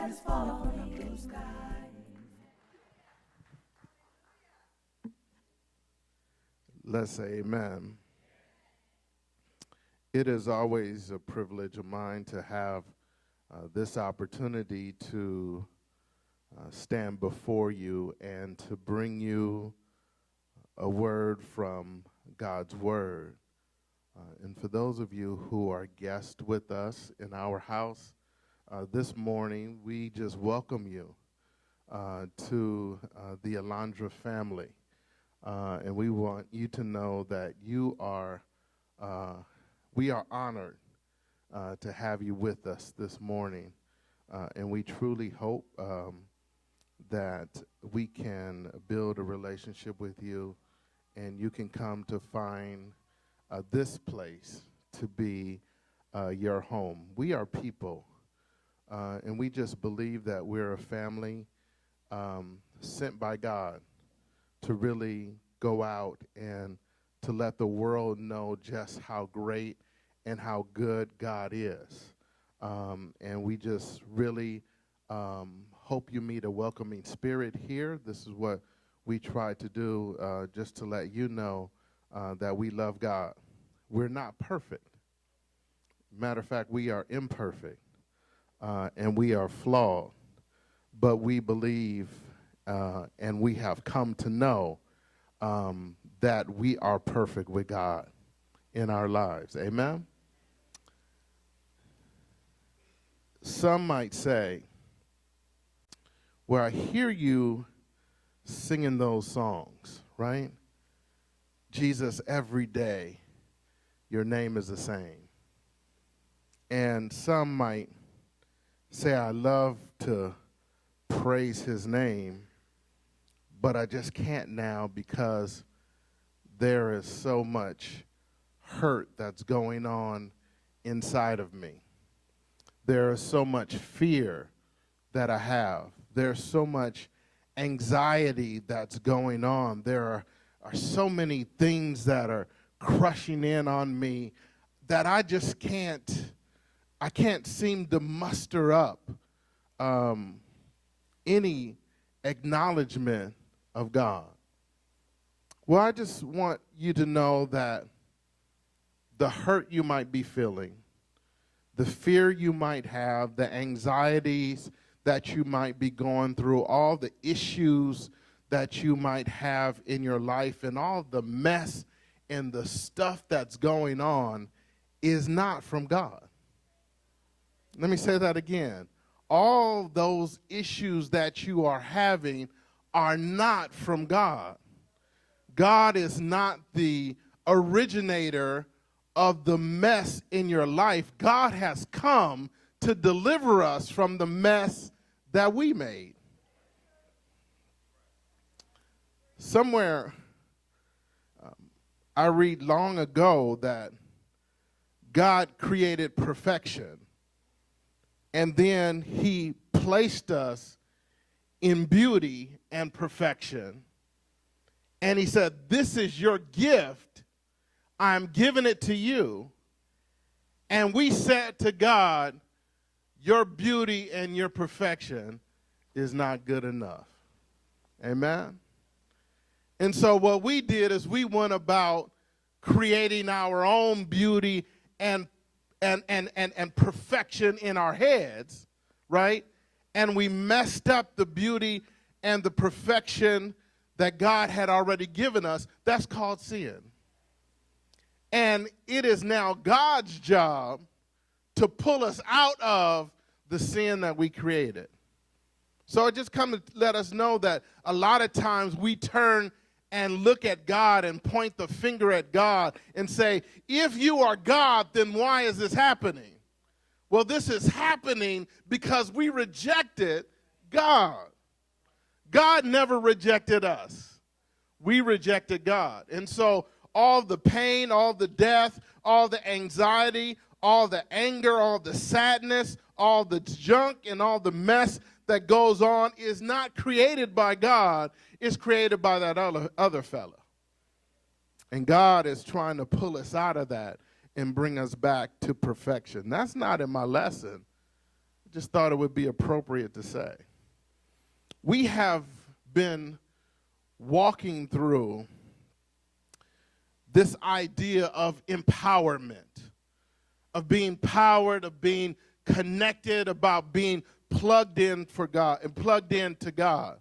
is falling from the blue sky. Let's say amen. It is always a privilege of mine to have this opportunity to stand before you and to bring you a word from God's word. And for those of you who are guests with us in our house this morning, we just welcome you to the Alondra family. And we want you to know that we are honored to have you with us this morning. And we truly hope that we can build a relationship with you and you can come to find this place to be your home. We are people, and we just believe that we're a family sent by God to really go out and to let the world know just how great and how good God is. And we just really hope you meet a welcoming spirit here. This is what we try to do, just to let you know that we love God. We're not perfect. Matter of fact, we are imperfect, and we are flawed. But we believe and we have come to know that we are perfect with God in our lives. Amen? Some might say, well, I hear you singing those songs, right? Jesus, every day, your name is the same. And some might say, I love to praise his name, but I just can't now because there is so much hurt that's going on inside of me. There is so much fear that I have. There's so much anxiety that's going on. There are so many things that are crushing in on me that I just can't seem to muster up any acknowledgement of God. Well, I just want you to know that the hurt you might be feeling, the fear you might have, the anxieties that you might be going through, all the issues that you might have in your life, and all the mess and the stuff that's going on is not from God. Let me say that again. All those issues that you are having are not from God. God is not the originator of the mess in your life. God has come to deliver us from the mess that we made. Somewhere I read long ago that God created perfection, and then he placed us in beauty and perfection. And he said, this is your gift. I'm giving it to you. And we said to God, your beauty and your perfection is not good enough. Amen? And so what we did is we went about creating our own beauty and perfection in our heads, right? And we messed up the beauty and the perfection that God had already given us. That's called sin. And it is now God's job to pull us out of the sin that we created. So it just comes to let us know that a lot of times we turn and look at God and point the finger at God and say, if you are God, then why is this happening? Well, this is happening because we rejected God. God never rejected us. We rejected God. And so all the pain, all the death, all the anxiety, all the anger, all the sadness, all the junk and all the mess that goes on is not created by God. It's created by that other fella. And God is trying to pull us out of that and bring us back to perfection. That's not in my lesson. I just thought it would be appropriate to say. We have been walking through this idea of empowerment, of being powered, of being connected, about being plugged in for God and plugged in to God.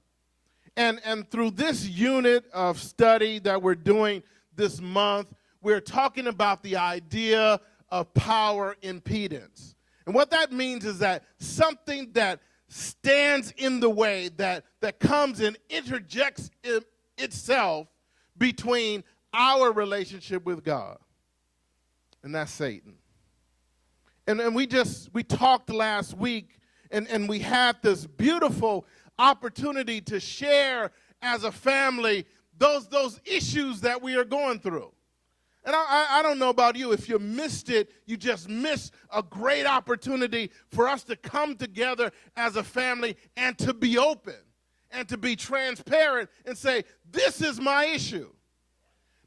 And through this unit of study that we're doing this month, we're talking about the idea of power impedance. And what that means is that something that stands in the way, that comes and interjects itself between our relationship with God. And that's Satan. And we talked last week, and we had this beautiful opportunity to share as a family those issues that we are going through. And I don't know about you. If you missed it, you just missed a great opportunity for us to come together as a family and to be open and to be transparent and say, this is my issue.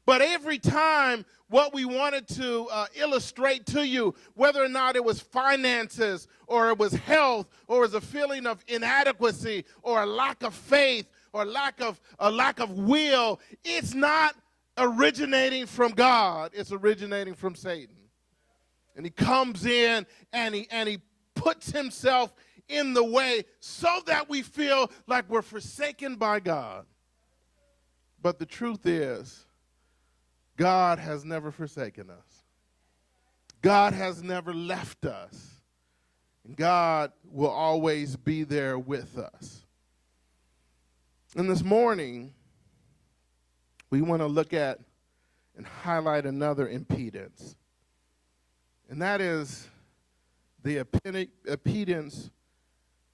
But every time what we wanted to illustrate to you, whether or not it was finances or it was health or it was a feeling of inadequacy or a lack of faith or a lack of will, it's not originating from God. It's originating from Satan. And he comes in and he puts himself in the way so that we feel like we're forsaken by God. But the truth is, God has never forsaken us. God has never left us. And God will always be there with us. And this morning, we want to look at and highlight another impedance. And that is the impedance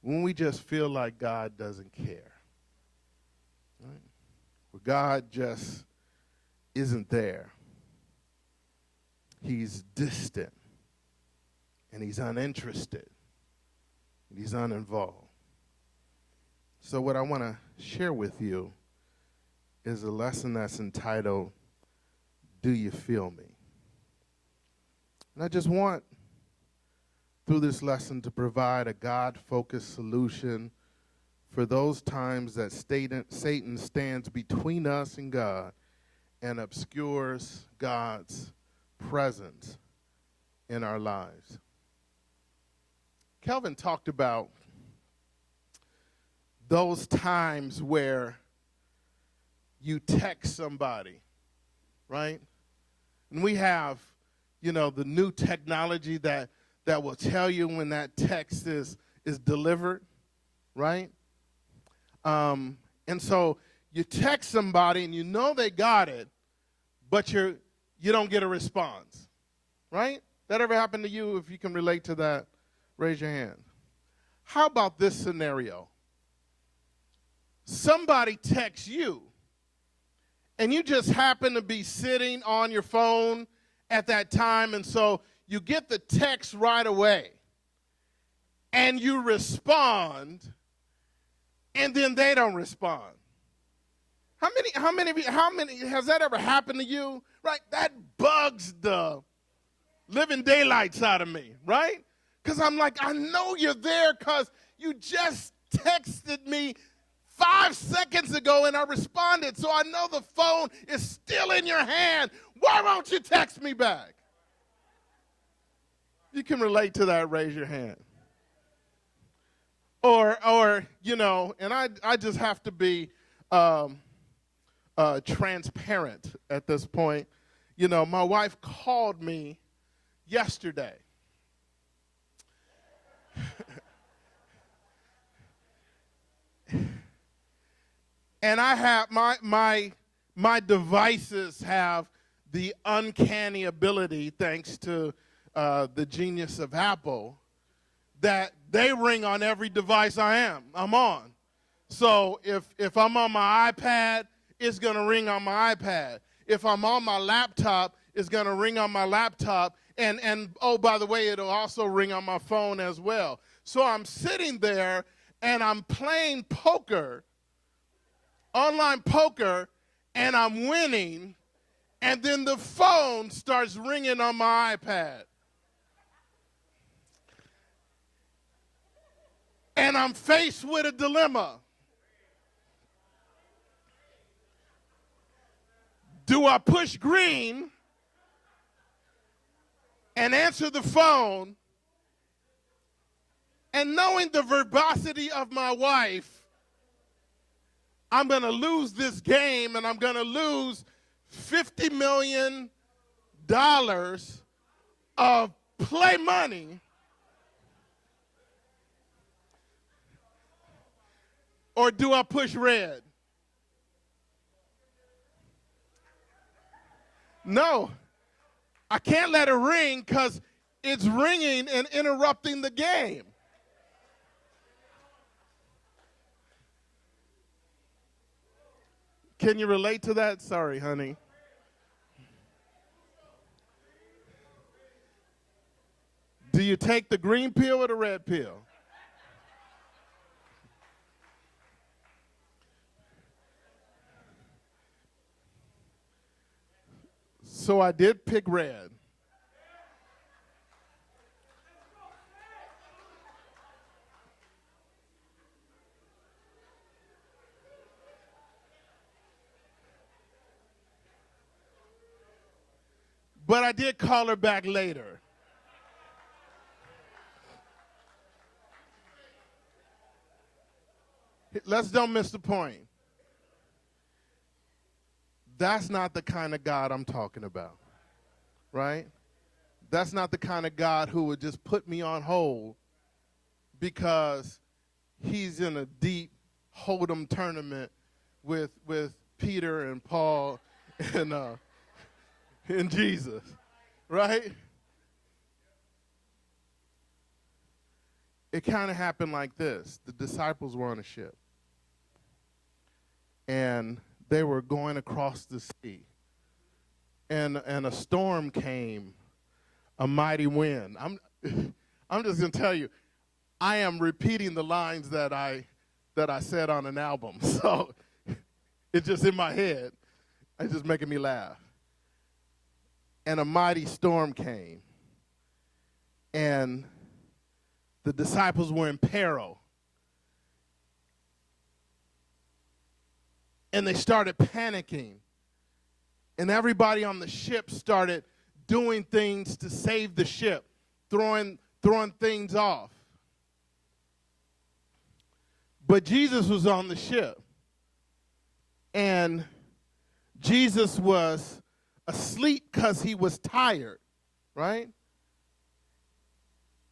when we just feel like God doesn't care. Right? Where God just isn't there. He's distant, and he's uninterested, and he's uninvolved. So what I want to share with you is a lesson that's entitled, Do You Feel Me? And I just want, through this lesson, to provide a God-focused solution for those times that Satan stands between us and God and obscures God's presence in our lives. Kelvin talked about those times where you text somebody, right? And we have, the new technology that will tell you when that text is delivered, right? And so you text somebody and you know they got it, but you don't get a response, right? That ever happened to you? If you can relate to that, raise your hand. How about this scenario? Somebody texts you, and you just happen to be sitting on your phone at that time, and so you get the text right away, and you respond, and then they don't respond. How many, has that ever happened to you? Right? That bugs the living daylights out of me, right? Because I'm like, I know you're there because you just texted me 5 seconds ago and I responded, so I know the phone is still in your hand. Why won't you text me back? If you can relate to that, raise your hand. Or and I just have to be transparent at this point. My wife called me yesterday. And I have my devices have the uncanny ability, thanks to the genius of Apple, that they ring on every device I'm on. So if I'm on my iPad, it's going to ring on my iPad. If I'm on my laptop, it's going to ring on my laptop. And oh, by the way, it'll also ring on my phone as well. So I'm sitting there and I'm playing poker, online poker, and I'm winning, and then the phone starts ringing on my iPad. and I'm faced with a dilemma. Do I push green and answer the phone, and knowing the verbosity of my wife, I'm going to lose this game and I'm going to lose $50 million of play money? Or do I push red? No, I can't let it ring because it's ringing and interrupting the game. Can you relate to that? Sorry, honey. Do you take the green pill or the red pill? So I did pick red. But I did call her back later. Let's don't miss the point. That's not the kind of God I'm talking about, right? That's not the kind of God who would just put me on hold because he's in a deep hold'em tournament with Peter and Paul and Jesus, right? It kind of happened like this. The disciples were on a ship, and they were going across the sea, and a storm came, a mighty wind. I'm just going to tell you, I am repeating the lines that I said on an album, so it's just in my head. It's just making me laugh. And a mighty storm came, and the disciples were in peril. And they started panicking. And everybody on the ship started doing things to save the ship, throwing things off. But Jesus was on the ship. And Jesus was asleep because he was tired, right?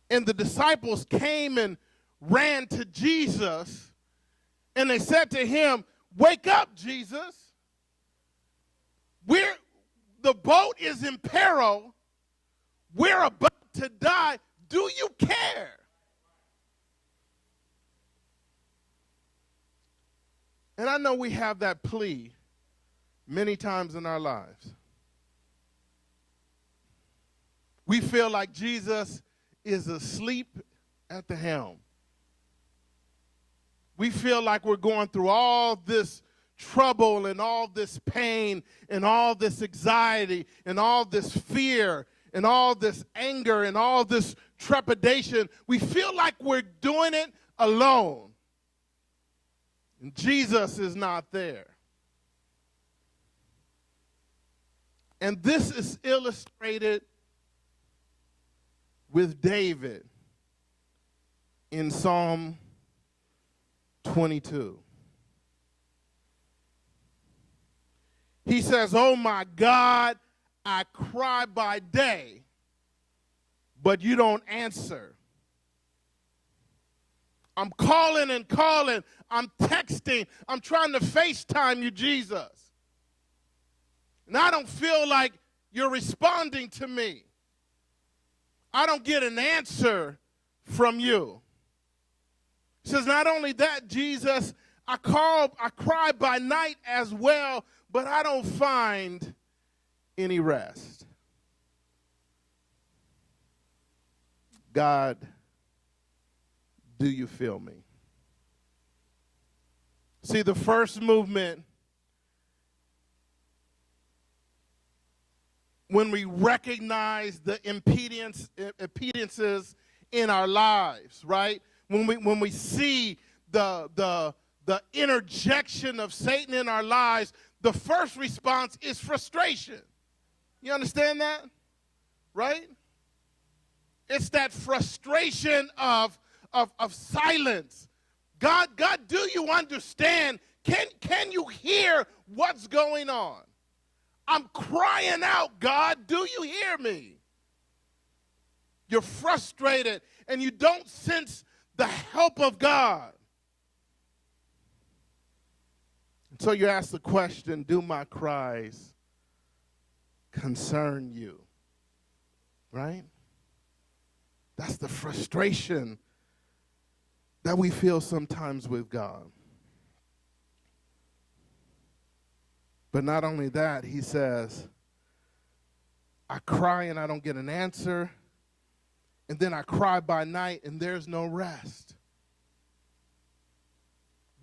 And the disciples came and ran to Jesus, and they said to him, "Wake up, Jesus. The boat is in peril. We're about to die. Do you care?" And I know we have that plea many times in our lives. We feel like Jesus is asleep at the helm. We feel like we're going through all this trouble and all this pain and all this anxiety and all this fear and all this anger and all this trepidation. We feel like we're doing it alone. And Jesus is not there. And this is illustrated with David in Psalm 22. He says, "Oh my God, I cry by day, but you don't answer. I'm calling and calling. I'm texting. I'm trying to FaceTime you, Jesus. And I don't feel like you're responding to me. I don't get an answer from you." He says, "Not only that, Jesus, I cry by night as well, but I don't find any rest." God, do you feel me? See, the first movement, when we recognize the impedances in our lives, right? when we see the interjection of Satan in our lives, the first response is frustration. You understand that? Right? It's that frustration of silence. God, do you understand? Can you hear what's going on? I'm crying out, God, do you hear me? You're frustrated and you don't sense the help of God. And so you ask the question, do my cries concern you? Right? That's the frustration that we feel sometimes with God. But not only that, he says, I cry and I don't get an answer, and then I cry by night and there's no rest.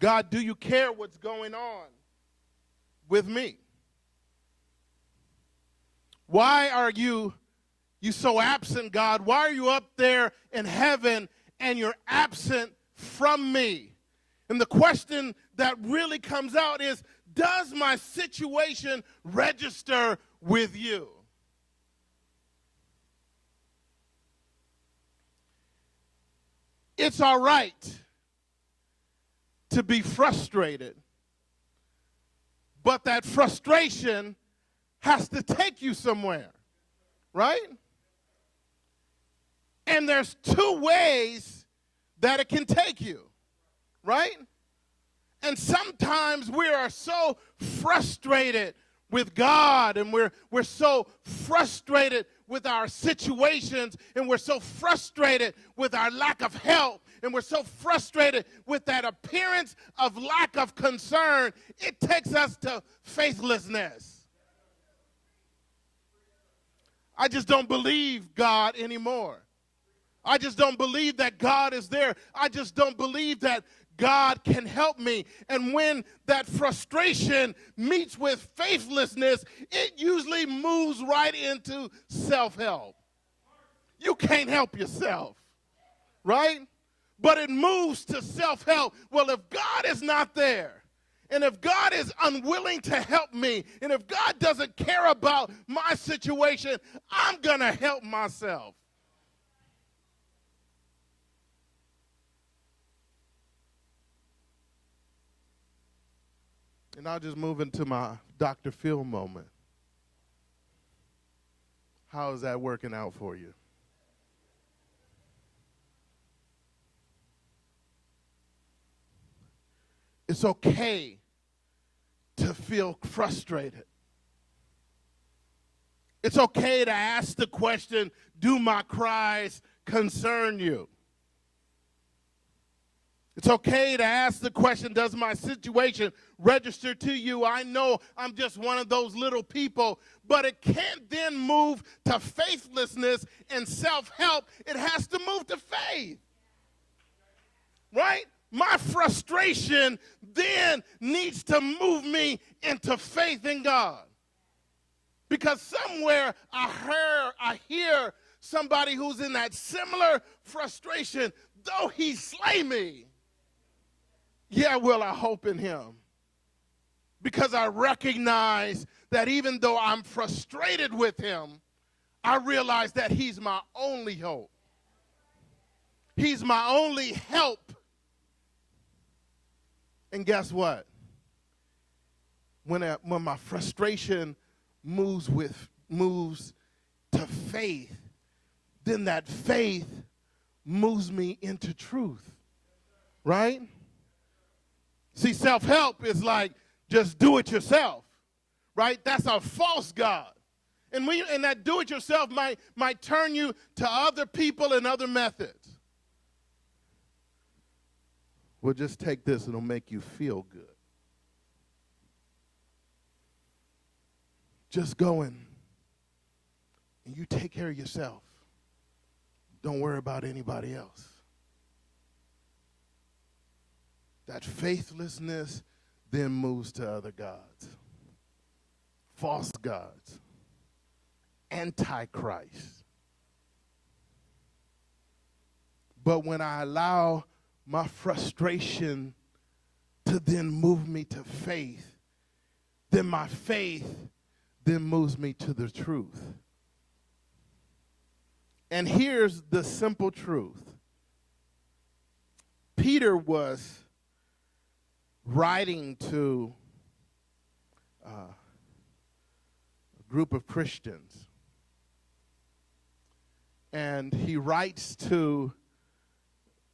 God, do you care what's going on with me? Why are you so absent, God? Why are you up there in heaven and you're absent from me? And the question that really comes out is, does my situation register with you? It's all right to be frustrated, but that frustration has to take you somewhere, right? And there's two ways that it can take you, right? And sometimes we are so frustrated with God, and we're so frustrated with our situations, and we're so frustrated with our lack of help, and we're so frustrated with that appearance of lack of concern, it takes us to faithlessness. I just don't believe God anymore. I just don't believe that God is there. I just don't believe that God can help me. And when that frustration meets with faithlessness, it usually moves right into self-help. You can't help yourself, right? But it moves to self-help. Well, if God is not there, and if God is unwilling to help me, and if God doesn't care about my situation, I'm going to help myself. And I'll just move into my Dr. Phil moment. How is that working out for you? It's okay to feel frustrated. It's okay to ask the question, do my cries concern you? It's okay to ask the question, does my situation register to you? I know I'm just one of those little people, but it can't then move to faithlessness and self-help. It has to move to faith, right? My frustration then needs to move me into faith in God. Because somewhere I hear somebody who's in that similar frustration, though he slay me, yet will I hope in him. Because I recognize that even though I'm frustrated with him, I realize that he's my only hope. He's my only help. And guess what? When my frustration moves to faith, then that faith moves me into truth, right? See, self-help is like just do it yourself, right? That's a false god. And that do it yourself might turn you to other people and other methods. Well, just take this, it'll make you feel good. Just go in and you take care of yourself. Don't worry about anybody else. That faithlessness then moves to other gods, false gods, antichrist. But when I allow my frustration to then move me to faith, then my faith then moves me to the truth. And here's the simple truth. Peter was writing to a group of Christians. And he writes to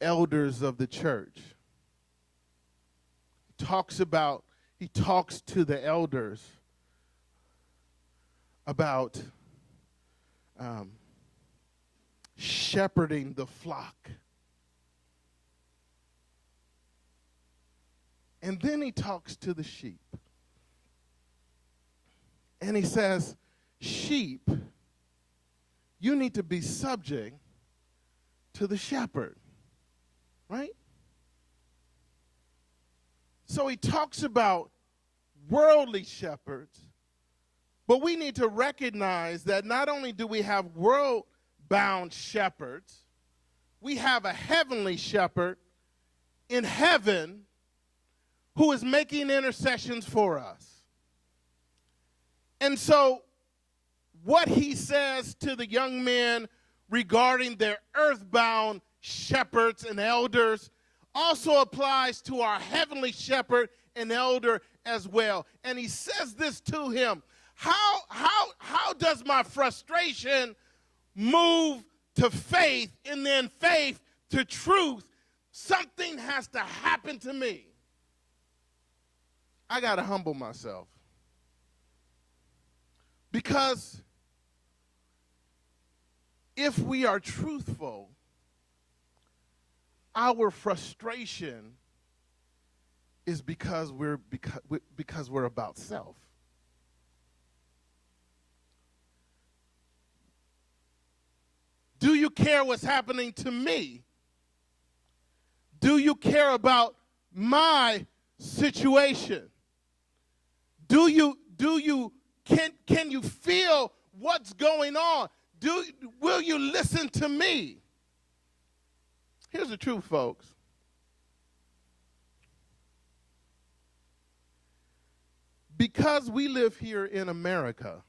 elders of the church. He talks to the elders about shepherding the flock. And then he talks to the sheep. And he says, sheep, you need to be subject to the shepherd, right? So he talks about worldly shepherds, but we need to recognize that not only do we have world-bound shepherds, we have a heavenly shepherd in heaven who is making intercessions for us. And so what he says to the young men regarding their earthbound shepherds and elders also applies to our heavenly shepherd and elder as well. And he says this to him: how does my frustration move to faith and then faith to truth? Something has to happen to me. I got to humble myself. Because if we are truthful, our frustration is because we're about self. Do you care what's happening to me? Do you care about my situation? Can you feel what's going on? Will you listen to me? Here's the truth, folks. Because we live here in America,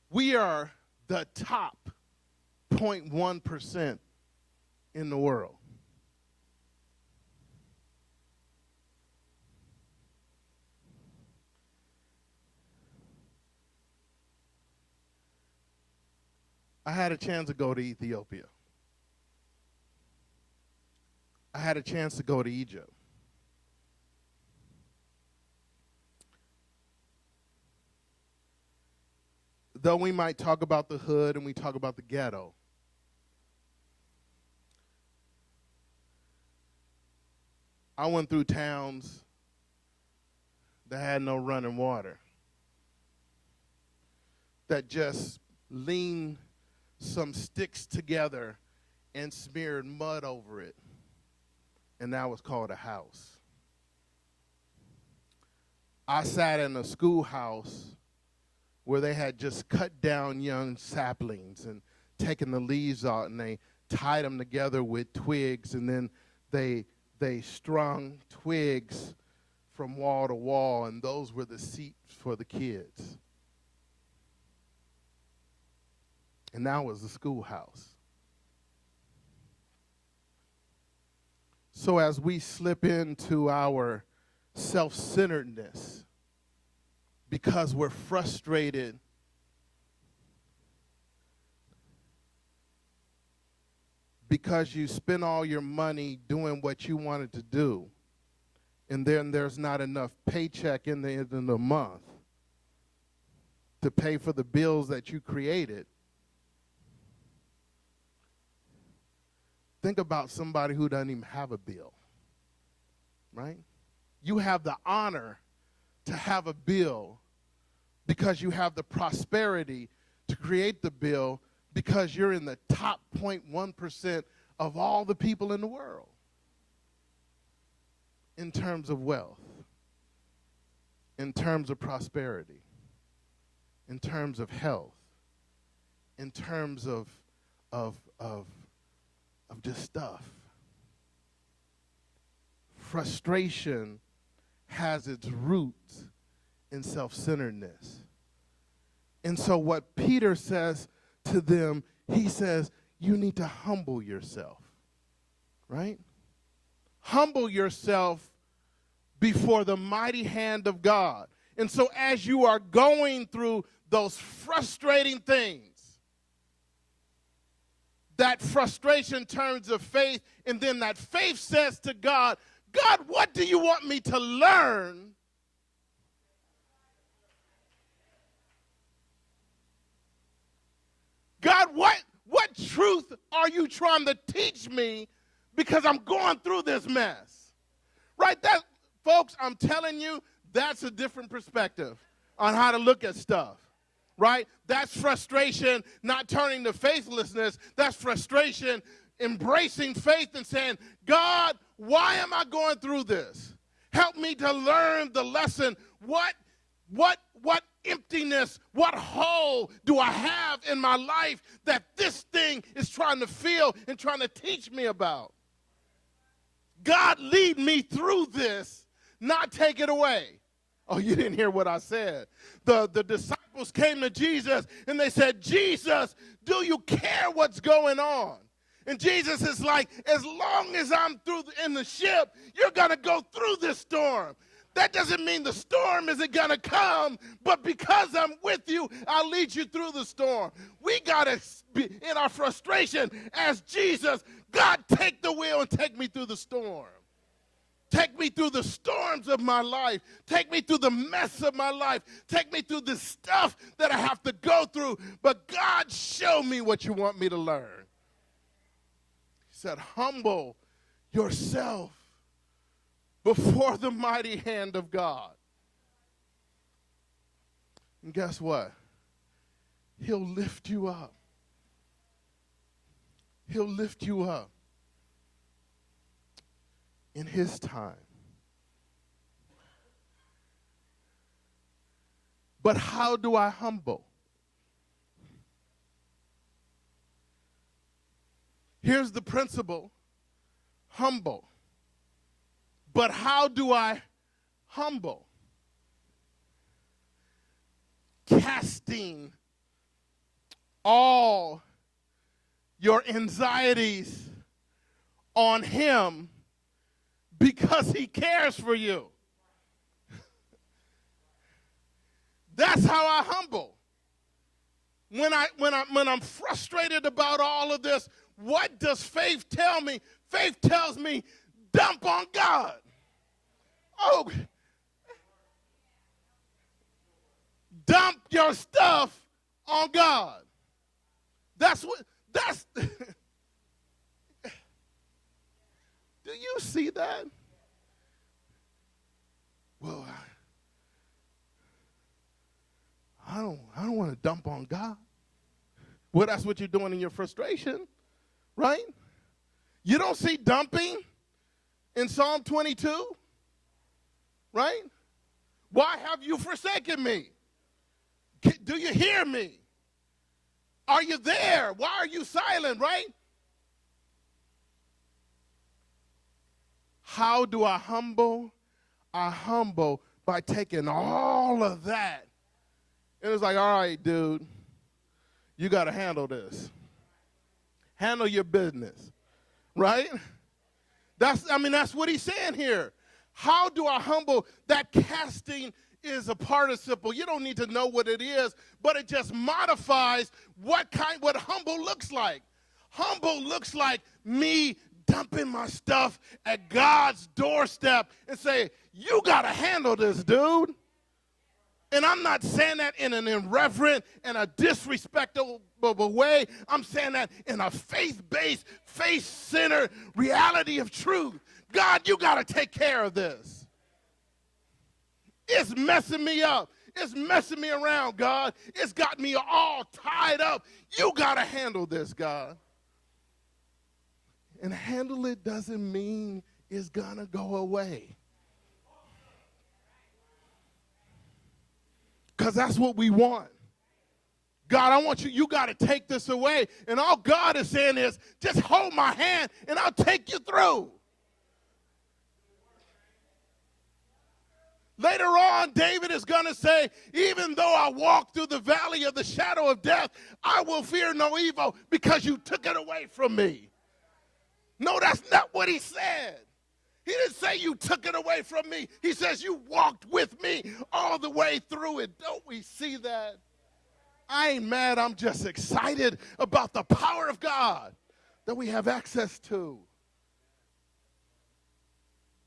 we are the top 0.1% in the world. I had a chance to go to Ethiopia. I had a chance to go to Egypt. Though we might talk about the hood and we talk about the ghetto, I went through towns that had no running water, that just leaned some sticks together and smeared mud over it, and that was called a house. I sat in a schoolhouse where they had just cut down young saplings and taken the leaves out, and they tied them together with twigs, and then they strung twigs from wall to wall, and those were the seats for the kids. And that was the schoolhouse. So as we slip into our self-centeredness because we're frustrated, because you spend all your money doing what you wanted to do, and then there's not enough paycheck in the end of the month to pay for the bills that you created. Think about somebody who doesn't even have a bill, right? You have the honor to have a bill because you have the prosperity to create the bill because you're in the top 0.1% of all the people in the world in terms of wealth, in terms of prosperity, in terms of health, in terms of of just stuff. Frustration has its roots in self-centeredness. And so what Peter says to them, he says, you need to humble yourself, right? Humble yourself before the mighty hand of God. And so as you are going through those frustrating things, that frustration turns to faith, and then that faith says to God, God, what do you want me to learn? God, what truth are you trying to teach me because I'm going through this mess? Right? That, folks, I'm telling you, that's a different perspective on how to look at stuff. Right? That's frustration not turning to faithlessness. That's frustration embracing faith and saying, God, why am I going through this? Help me to learn the lesson. What emptiness, what hole do I have in my life that this thing is trying to fill and trying to teach me about? God, lead me through this, not take it away. Oh, you didn't hear what I said. The disciples came to Jesus and they said, Jesus, do you care what's going on? And Jesus is like, as long as I'm in the ship, you're going to go through this storm. That doesn't mean the storm isn't going to come, but because I'm with you, I'll lead you through the storm. We got to be in our frustration as Jesus, God, take the wheel and take me through the storm. Take me through the storms of my life. Take me through the mess of my life. Take me through the stuff that I have to go through. But God, show me what you want me to learn. He said, humble yourself before the mighty hand of God. And guess what? He'll lift you up. He'll lift you up in his time. But how do I humble? Here's the principle. Humble. But how do I humble? Casting all your anxieties on him because he cares for you. That's how I humble. When I'm frustrated about all of this, what does faith tell me? Faith tells me, dump on God. Oh, dump your stuff on God. That's do you see that? Well, I don't want to dump on God. Well, that's what you're doing in your frustration, right? You don't see dumping in Psalm 22, right? Why have you forsaken me? Do you hear me? Are you there? Why are you silent, right? How do I humble? I humble by taking all of that. And it's like, all right, dude, you got to handle this. Handle your business, right? That's what he's saying here. How do I humble? That casting is a participle. You don't need to know what it is, but it just modifies what humble looks like. Humble looks like me dumping my stuff at God's doorstep and say, you got to handle this, dude. And I'm not saying that in an irreverent and a disrespectful way. I'm saying that in a faith-based, faith-centered reality of truth. God, you got to take care of this. It's messing me up. It's messing me around, God. It's got me all tied up. You got to handle this, God. And handle it doesn't mean it's going to go away. Because that's what we want. God, I want you got to take this away. And all God is saying is, just hold my hand and I'll take you through. Later on, David is going to say, even though I walk through the valley of the shadow of death, I will fear no evil because you took it away from me. No, that's not what he said. He didn't say you took it away from me. He says you walked with me all the way through it. Don't we see that? I ain't mad. I'm just excited about the power of God that we have access to.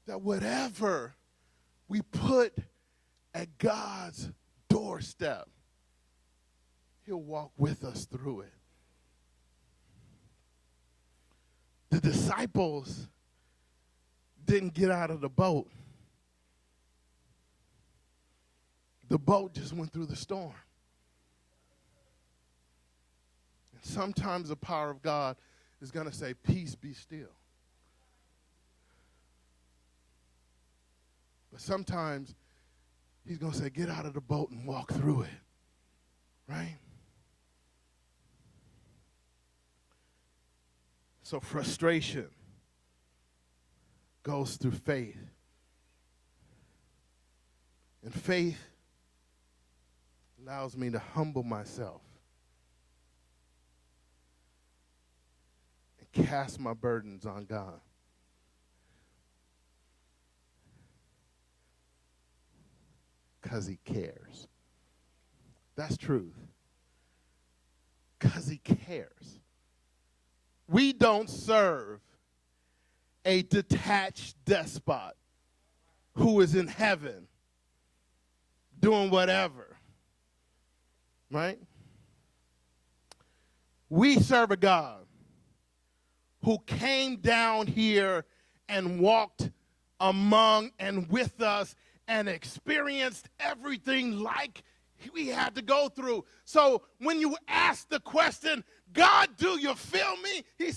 That whatever we put at God's doorstep, he'll walk with us through it. The disciples didn't get out of the boat. The boat just went through the storm. And sometimes the power of God is going to say, peace, be still. But sometimes he's going to say, get out of the boat and walk through it. Right? So frustration goes through faith. And faith allows me to humble myself and cast my burdens on God. Because he cares. That's truth. Because he cares. We don't serve a detached despot who is in heaven doing whatever. Right? We serve a God who came down here and walked among and with us and experienced everything like we had to go through. So when you ask the question, God, do you feel me? He